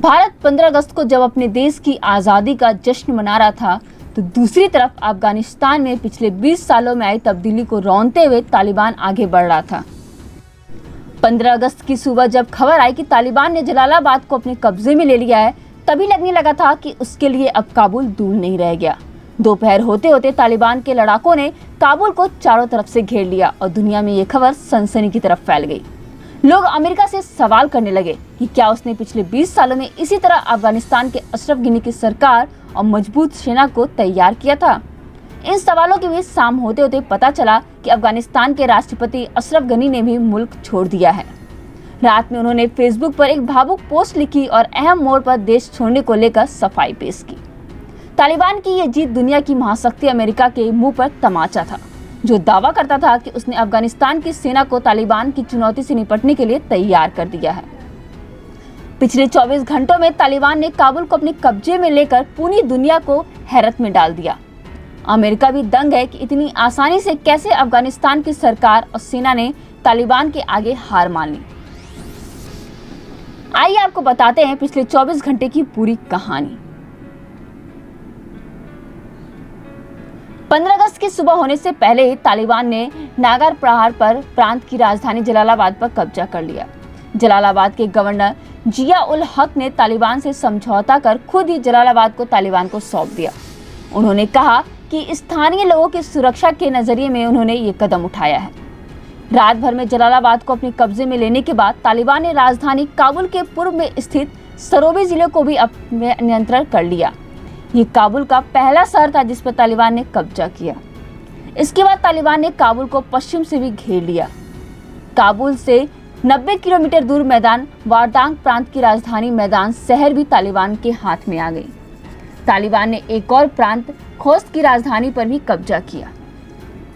भारत 15 अगस्त को जब अपने देश की आज़ादी का जश्न मना रहा था, तो दूसरी तरफ अफगानिस्तान में पिछले 20 सालों में आई तब्दीली को रौंदते हुए तालिबान आगे बढ़ रहा था। 15 अगस्त की सुबह जब खबर आई कि तालिबान ने जलालाबाद को अपने कब्जे में ले लिया है, तभी लगने लगा था कि उसके लिए अब काबुल दूर नहीं रह गया। दोपहर होते होते तालिबान के लड़ाकों ने काबुल को चारों तरफ से घेर लिया और दुनिया में ये खबर सनसनी की तरफ फैल गई। लोग अमेरिका से सवाल करने लगे कि क्या उसने पिछले 20 सालों में इसी तरह अफगानिस्तान के अशरफ गनी की सरकार और मजबूत सेना को तैयार किया था। इन सवालों के बीच शाम होते होते पता चला कि अफगानिस्तान के राष्ट्रपति अशरफ गनी ने भी मुल्क छोड़ दिया है। रात में उन्होंने फेसबुक पर एक भावुक पोस्ट लिखी और अहम मोड़ पर देश छोड़ने को लेकर सफाई पेश की। तालिबान की ये जीत दुनिया की महाशक्ति अमेरिका के मुंह पर तमाचा था, जो दावा करता था कि उसने अफगानिस्तान की सेना को तालिबान की चुनौती से निपटने के लिए तैयार कर दिया है। पिछले 24 घंटों में तालिबान ने काबुल को अपने कब्जे में लेकर पूरी दुनिया को हैरत में डाल दिया। अमेरिका भी दंग है कि इतनी आसानी से कैसे अफगानिस्तान की सरकार और सेना ने तालिबान के आगे हार मान ली। आइए आपको बताते हैं पिछले 24 घंटे की पूरी कहानी। 15 अगस्त की सुबह होने से पहले ही तालिबान ने नागर प्रहार पर प्रांत की राजधानी जलालाबाद पर कब्जा कर लिया। जलालाबाद के गवर्नर जिया उल हक ने तालिबान से समझौता कर खुद ही जलालाबाद को तालिबान को सौंप दिया। उन्होंने कहा कि स्थानीय लोगों की सुरक्षा के नजरिए में उन्होंने ये कदम उठाया है। रात भर में जलालाबाद को अपने कब्जे में लेने के बाद तालिबान ने राजधानी काबुल के पूर्व में स्थित सरोबी जिले को भी अपने नियंत्रण कर लिया। ये काबुल का पहला शहर था जिस पर तालिबान ने कब्जा किया। इसके बाद तालिबान ने काबुल को पश्चिम से भी घेर लिया। काबुल से 90 किलोमीटर दूर मैदान वारदांग प्रांत की राजधानी मैदान शहर भी तालिबान के हाथ में आ गई। तालिबान ने एक और प्रांत खोस्त की राजधानी पर भी कब्जा किया।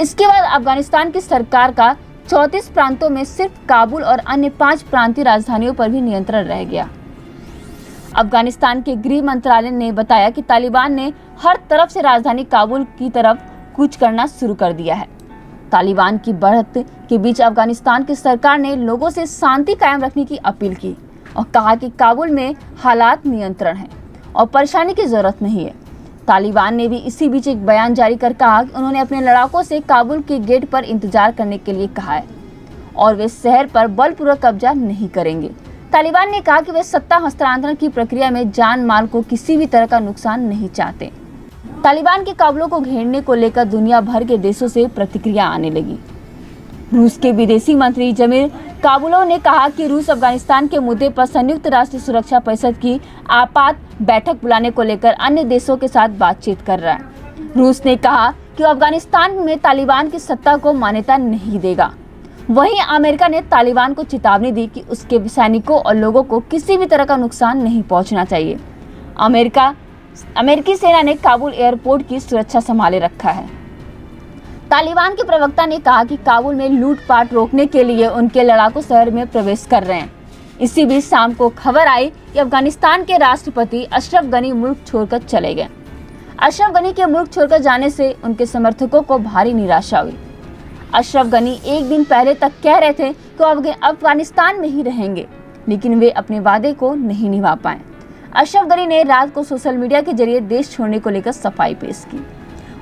इसके बाद अफगानिस्तान की सरकार का 34 प्रांतों में सिर्फ काबुल और अन्य 5 प्रांतीय राजधानियों पर भी नियंत्रण रह गया। अफगानिस्तान के गृह मंत्रालय ने बताया कि तालिबान ने हर तरफ से राजधानी काबुल की तरफ कूच करना शुरू कर दिया है। तालिबान की बढ़त के बीच अफगानिस्तान की सरकार ने लोगों से शांति कायम रखने की अपील की और कहा कि काबुल में हालात नियंत्रण हैं और परेशानी की जरूरत नहीं है। तालिबान ने भी इसी बीच एक बयान जारी कर कहा कि उन्होंने अपने लड़ाकों से काबुल के गेट पर इंतजार करने के लिए कहा है और वे शहर पर बलपूर्वक कब्जा नहीं करेंगे। तालिबान ने कहा कि वे सत्ता हस्तांतरण की प्रक्रिया में जान माल को किसी भी तरह का नुकसान नहीं चाहते। तालिबान के काबुल को घेरने को लेकर दुनिया भर के देशों से प्रतिक्रिया आने लगी। रूस के विदेशी मंत्री जमीर काबुलोव ने कहा कि रूस अफगानिस्तान के मुद्दे पर संयुक्त राष्ट्र सुरक्षा परिषद की आपात बैठक बुलाने को लेकर अन्य देशों के साथ बातचीत कर रहा है। रूस ने कहा कि वो अफगानिस्तान में तालिबान की सत्ता को मान्यता नहीं देगा। वहीं अमेरिका ने तालिबान को चेतावनी दी कि उसके सैनिकों और लोगों को किसी भी तरह का नुकसान नहीं पहुंचना चाहिए। अमेरिकी सेना ने काबुल एयरपोर्ट की सुरक्षा संभाले रखा है। तालिबान के प्रवक्ता ने कहा कि काबुल में लूटपाट रोकने के लिए उनके लड़ाकू शहर में प्रवेश कर रहे हैं। इसी बीच शाम को खबर आई कि अफगानिस्तान के राष्ट्रपति अशरफ गनी मुल्क छोड़कर चले गए। अशरफ गनी के मुल्क छोड़कर जाने से उनके समर्थकों को भारी निराशा हुई। अशरफ गनी एक दिन पहले तक कह रहे थे कि वो अफगानिस्तान में ही रहेंगे, लेकिन वे अपने वादे को नहीं निभा पाए। अशरफ गनी ने रात को सोशल मीडिया के जरिए देश छोड़ने को लेकर सफाई पेश की।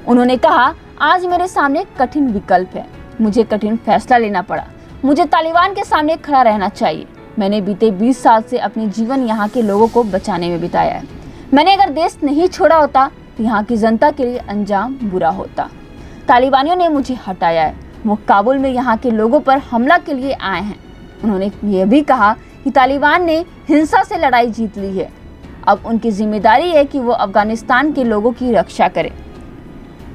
उन्होंने कहा, आज मेरे सामने कठिन विकल्प है, मुझे कठिन फैसला लेना पड़ा। मुझे तालिबान के सामने खड़ा रहना चाहिए। मैंने बीते 20 साल से अपने जीवन यहाँ के लोगों को बचाने में बिताया है। मैंने अगर देश नहीं छोड़ा होता तो यहाँ की जनता के लिए अंजाम बुरा होता। तालिबानियों ने मुझे हटाया है। वो काबुल में यहाँ के लोगों पर हमला के लिए आए हैं। उन्होंने यह भी कहा कि तालिबान ने हिंसा से लड़ाई जीत ली है। अब उनकी जिम्मेदारी है कि वो अफगानिस्तान के लोगों की रक्षा करें।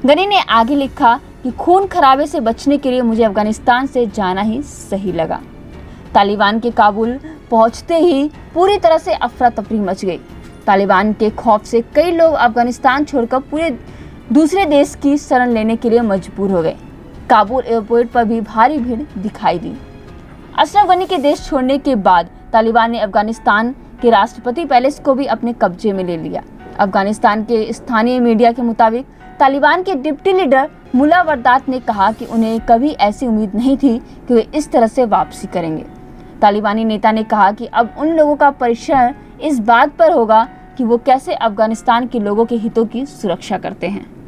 गनी ने आगे लिखा कि खून खराबे से बचने के लिए मुझे अफगानिस्तान से जाना ही सही लगा। तालिबान के काबुल पहुंचते ही पूरी तरह से अफरा तफरी मच गई। तालिबान के खौफ से कई लोग अफगानिस्तान छोड़कर पूरे दूसरे देश की शरण लेने के लिए मजबूर हो गए। काबुल एयरपोर्ट पर भी भारी भीड़ दिखाई दी। अशरफ गनी के देश छोड़ने के बाद तालिबान ने अफगानिस्तान के राष्ट्रपति पैलेस को भी अपने कब्जे में ले लिया। अफगानिस्तान के स्थानीय मीडिया के मुताबिक तालिबान के डिप्टी लीडर मुल्ला वरदात ने कहा कि उन्हें कभी ऐसी उम्मीद नहीं थी कि वे इस तरह से वापसी करेंगे। तालिबानी नेता ने कहा कि अब उन लोगों का परीक्षण इस बात पर होगा कि वो कैसे अफगानिस्तान के लोगों के हितों की सुरक्षा करते हैं।